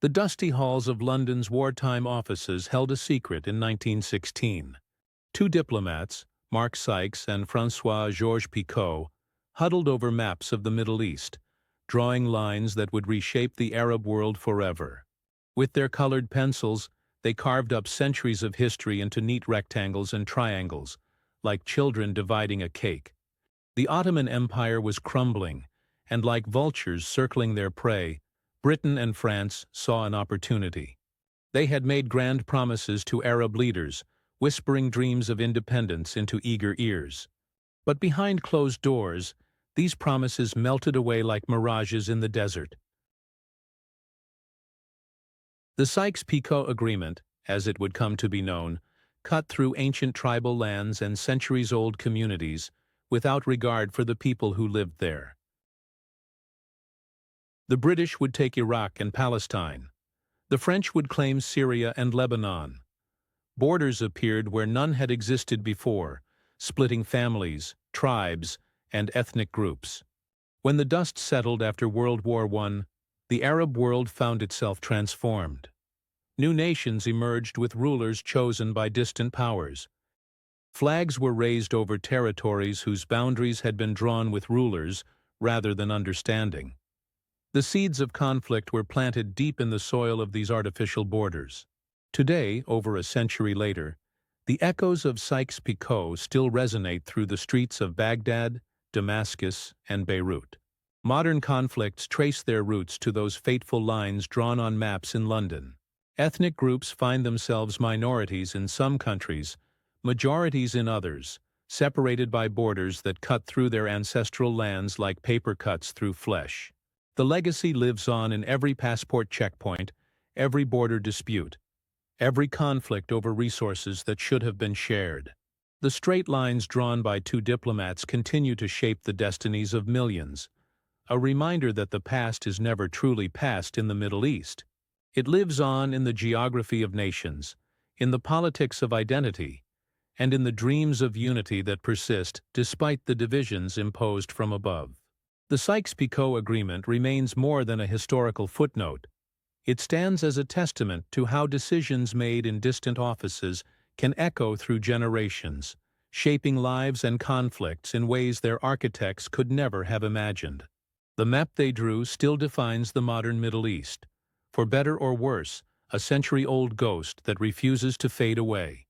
The dusty halls of London's wartime offices held a secret in 1916. Two diplomats, Mark Sykes and François-Georges Picot, huddled over maps of the Middle East, drawing lines that would reshape the Arab world forever. With their colored pencils, they carved up centuries of history into neat rectangles and triangles, like children dividing a cake. The Ottoman Empire was crumbling, and like vultures circling their prey, Britain and France saw an opportunity. They had made grand promises to Arab leaders, whispering dreams of independence into eager ears. But behind closed doors, these promises melted away like mirages in the desert. The Sykes-Picot Agreement, as it would come to be known, cut through ancient tribal lands and centuries-old communities without regard for the people who lived there. The British would take Iraq and Palestine. The French would claim Syria and Lebanon. Borders appeared where none had existed before, splitting families, tribes, and ethnic groups. When the dust settled after World War I, the Arab world found itself transformed. New nations emerged with rulers chosen by distant powers. Flags were raised over territories whose boundaries had been drawn with rulers rather than understanding. The seeds of conflict were planted deep in the soil of these artificial borders. Today, over a century later, the echoes of Sykes-Picot still resonate through the streets of Baghdad, Damascus, and Beirut. Modern conflicts trace their roots to those fateful lines drawn on maps in London. Ethnic groups find themselves minorities in some countries, majorities in others, separated by borders that cut through their ancestral lands like paper cuts through flesh. The legacy lives on in every passport checkpoint, every border dispute, every conflict over resources that should have been shared. The straight lines drawn by two diplomats continue to shape the destinies of millions, a reminder that the past is never truly past in the Middle East. It lives on in the geography of nations, in the politics of identity, and in the dreams of unity that persist despite the divisions imposed from above. The Sykes-Picot Agreement remains more than a historical footnote. It stands as a testament to how decisions made in distant offices can echo through generations, shaping lives and conflicts in ways their architects could never have imagined. The map they drew still defines the modern Middle East, for better or worse, a century-old ghost that refuses to fade away.